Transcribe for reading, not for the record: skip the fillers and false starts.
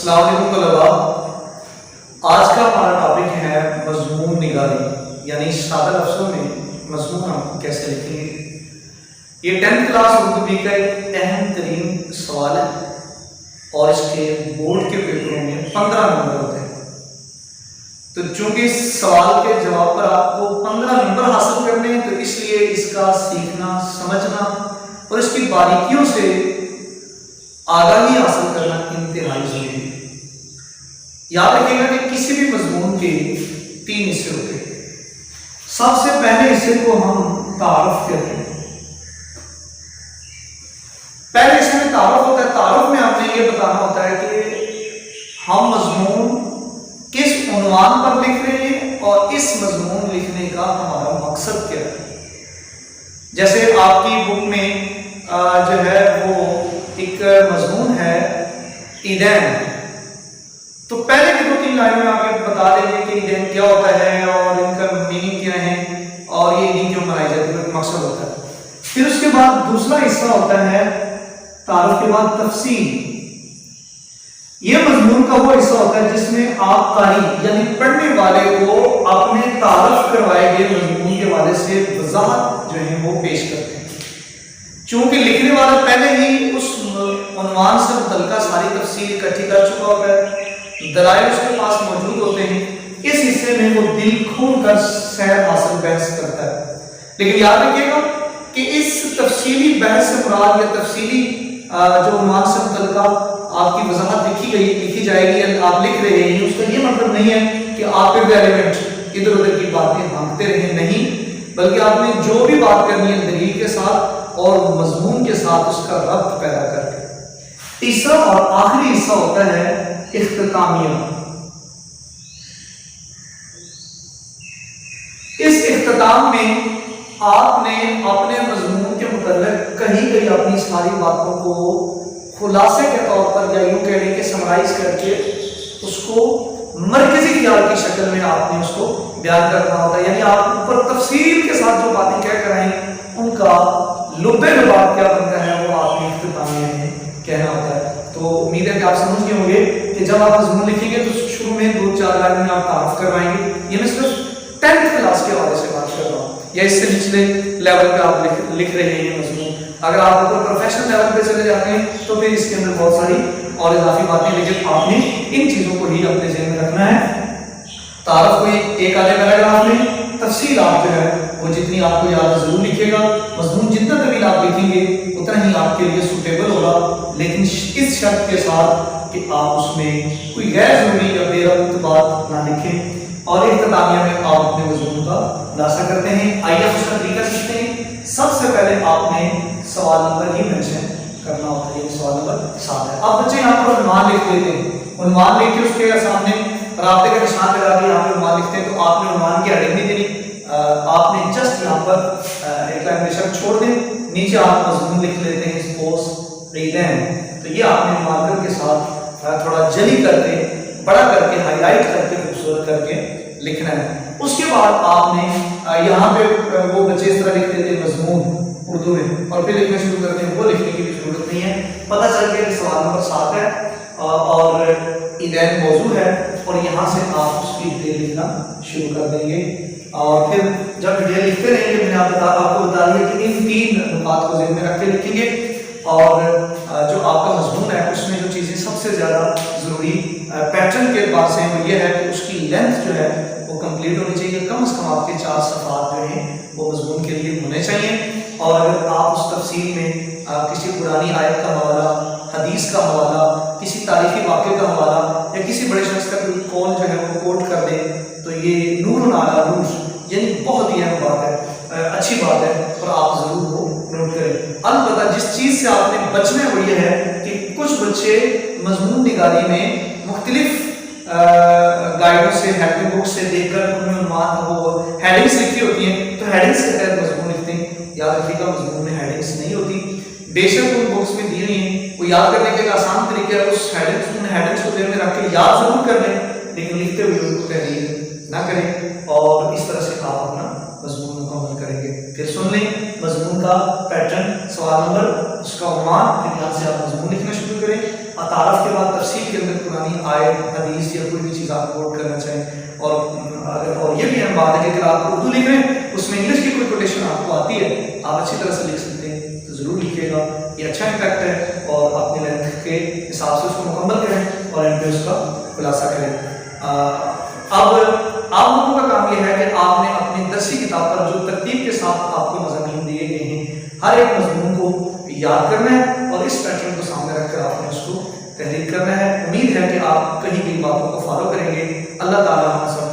السلام علیکم طلباء، آج کا ہمارا ٹاپک ہے مضمون نگاری، یعنی سادہ لفظوں میں مضمون ہم کیسے لکھیں گے۔ یہ 10th کلاس اردو بی کا ایک اہم ترین سوال ہے اور اس کے بورڈ کے پیپروں میں 15 نمبر ہوتے ہیں۔ تو چونکہ اس سوال کے جواب پر آپ کو 15 نمبر حاصل کرنے ہیں، تو اس لیے اس کا سیکھنا، سمجھنا اور اس کی باریکیوں سے آگاہی حاصل کرنا انتہائی ضروری ہے۔ یاد رکھیے گا کہ کسی بھی مضمون کے 3 حصے ہوتے ہیں۔ سب سے پہلے حصے کو ہم تعارف کہتے ہیں۔ پہلے حصے میں تعارف ہوتا ہے۔ تعارف میں آپ نے یہ بتانا ہوتا ہے کہ ہم مضمون کس عنوان پر لکھ رہے ہیں اور اس مضمون لکھنے کا ہمارا مقصد کیا ہے۔ جیسے آپ کی بک میں جو ہے وہ ایک مضمون ہے عیدین، تو پہلے کی 2-3 لائن میں آپ یہ بتا دیں گے کہ عیدین کیا ہوتا ہے اور ان کا میننگ کیا ہے اور یہ عید کیوں منائی جاتی ہے، مقصد ہوتا ہے۔ پھر اس کے بعد دوسرا حصہ ہوتا ہے تعارف کے بعد تفصیل۔ یہ مضمون کا وہ حصہ ہوتا ہے جس میں آپ قاری یعنی پڑھنے والے کو اپنے تعارف کروائے گئے مضمون کے حوالے سے وضاحت جو ہے وہ پیش کرتے ہیں۔ چونکہ لکھنے والا پہلے ہی اس عنوان سے متعلقہ ساری تفصیل اکٹھی کر چکا ہوتا ہے، دلائل اس کے پاس موجود ہوتے ہیں، اس حصے میں وہ دل کھول کر سیر حاصل بحث کرتا ہے۔ لیکن یاد رکھیے گا کہ اس تفصیلی بحث سے مراد یا تفصیلی جو عنوان سے متعلقہ آپ کی وضاحت لکھی جائے گی یا آپ لکھ رہے ہیں، اس کا یہ مطلب نہیں ہے کہ آپ ریلیونٹ ادھر ادھر کی باتیں ہانکتے رہیں، نہیں، بلکہ آپ نے جو بھی بات کرنی ہے دلیل کے ساتھ اور مضمون کے ساتھ اس کا ربط پیدا کر کے۔ تیسرا اور آخری حصہ ہوتا ہے اختتامیہ۔ اس اختتام میں آپ نے اپنے مضمون کے متعلق کہیں اپنی ساری باتوں کو خلاصے کے طور پر یا یوں کہہ لیں کہ سمرائز کر کے اس کو مرکزی خیال کی شکل میں آپ نے اس کو بیان کرنا ہوتا ہے، یعنی آپ اوپر تفصیل کے ساتھ جو باتیں کہہ کر آئیں ان کا لبے لباب کیا بنتا ہے وہ آپ نے اختتامیہ میں کہنا ہوتا ہے۔ تو امید ہے کہ آپ سمجھ گئے ہوں گے کہ جب آپ مضمون لکھیں گے تو شروع میں 2-4 لائن میں آپ تعارف کروائیں گے۔ یہ میں صرف 10th کلاس کے حوالے سے بات کر رہا ہوں، یا اس سے نچلے لیول پہ آپ لکھ رہے ہیں مضمون۔ اگر آپ اوپر پروفیشنل لیول پہ چلے جاتے ہیں تو پھر اس کے اندر بہت ساری اور اضافی باتیں، لیکن آپ نے ان چیزوں کو ہی اپنے ذہن میں رکھنا ہے۔ تعارف کو ایک آدھے پیراگراف میں، تفصیل آپ جو ہے وہ جتنی آپ کو یاد ضرور لکھے گا۔ مضمون جتنا طویل آپ لکھیں گے اتنا ہی آپ کے لیے سوٹیبل ہوگا، لیکن اس شرط کے ساتھ کہ آپ اس میں کوئی غیر ضروری یا بے ربط بات نہ لکھیں۔ اور اختتامیہ میں آپ اپنے مضمون کا خلاصہ کرتے ہیں۔ آئیے اس کا طریقہ سیکھتے ہیں۔ سب سے پہلے آپ نے سوال نمبر ہی مینشن کرنا ہوتا ہے، سوال نمبر 7 ہے۔ آپ بچے یہاں پر عنوان لکھ لیتے ہیں، عنوان لکھ کے اس کے سامنے رابطے کا نشان لگا کے یہاں پہ عنوان لکھتے ہیں، تو آپ نے عنوان کی ہیڈنگ نہیں دینی، آپ نے جسٹ یہاں پر ایک لائن بے شک چھوڑ دیں، نیچے آپ مضمون لکھ لیتے ہیں سپوز عیدین، تو یہ آپ نے مارکر کے ساتھ تھوڑا جلی کر کے، بڑا کر کے، ہائی لائٹ کر کے، خوبصورت کر کے لکھنا ہے۔ اس کے بعد آپ نے یہاں پہ وہ بچے اس طرح لکھ دیتے ہیں مضمون اردو میں اور پھر لکھنا شروع کرتے ہیں، وہ لکھنے کی بھی ضرورت نہیں ہے۔ پتہ چل گیا کہ سوال نمبر 7 ہے اور عیدین موضوع ہے، اور یہاں سے آپ اس کی ڈیٹیل لکھنا شروع کر دیں گے۔ اور پھر جب ڈیٹیل لکھتے رہیں گے، میں نے آپ کو بتا دیا کہ ان 3 نکات کو ذہن میں رکھ کے لکھیں گے، اور جو آپ کا مضمون ہے اس میں جو چیزیں سب سے زیادہ ضروری پیٹرن کے اعتبار سے وہ یہ ہے کہ اس کی لینتھ جو ہے وہ کمپلیٹ ہونی چاہیے، کم از کم آپ کے 4 صفحات جو ہیں وہ مضمون کے لیے ہونے چاہیے۔ اور اگر آپ اس تفصیل میں کسی پرانی آیت کا حوالہ، حدیث کا حوالہ، کسی تاریخی واقعے کا حوالہ یا کسی بڑے شخص کا کوئی قول جو ہے وہ کوٹ کر دیں تو یہ نور علی نور، یعنی بہت ہی اہم بات ہے، اچھی بات ہے، اور آپ ضرور وہ نوٹ کریں۔ البتہ جس چیز سے آپ نے بچنا ہے وہ یہ ہے کہ کچھ بچے مضمون نگاری میں مختلف گائیڈوں سے، ہیڈنگ بک سے دیکھ کر ان میں عنوان وہ ہیڈنگس لکھی ہوتی ہیں تو ہیڈنگس کے تحت مضمون لکھتے ہیں۔ یاد رکھیے گا مضمون میں ہیڈنگس نہیں ہوتی، بے شک ان بکس میں دی ہوئی ہیں، وہ یاد کرنے کے ایک آسان طریقہ ہے، اس ہیڈنگس کو ذہن میں رکھ کے یاد ضرور کر لیں، لیکن لکھتے ہوئے ان کو تحریر نہ کریں، اور اس طرح سے آپ اپنا مضمون مکمل کریں گے۔ پھر سن لیں مضمون کا پیٹرن، سوال نمبر، اس کا عنوان، پھر یہاں سے آپ مضمون لکھنا شروع کریں۔ تعارف کے بعد تفصیل کے اندر پرانی آیت حدیث یا کوئی بھی چیز آپ کوٹ کرنا چاہیں، اور یہ بھی اہم بات ہے کہ اگر آپ اردو لکھ رہے ہیں اس میں انگلش کی کوئی کوٹیشن آپ کو آتی ہے، آپ اچھی طرح سے لکھ سکتے ہیں تو ضرور لکھیے گا، یہ اچھا امپیکٹ ہے، اور اپنے لینتھ کے حساب سے اس کو مکمل کریں اور اینڈ پہ اس کا خلاصہ کریں۔ اب آپ لوگوں کا کام یہ ہے کہ آپ نے اپنی درسی کتاب پر جو ترتیب کے ساتھ آپ کو مضامین دیے گئے ہیں ہر ایک مضمون کو یاد کرنا ہے اور اس پیٹرن کو سامنے رکھ کر آپ نے اس کو تحریر کرنا ہے۔ امید ہے کہ آپ کہیں بھی باتوں کو فالو کریں گے۔ اللہ تعالیٰ ہم سب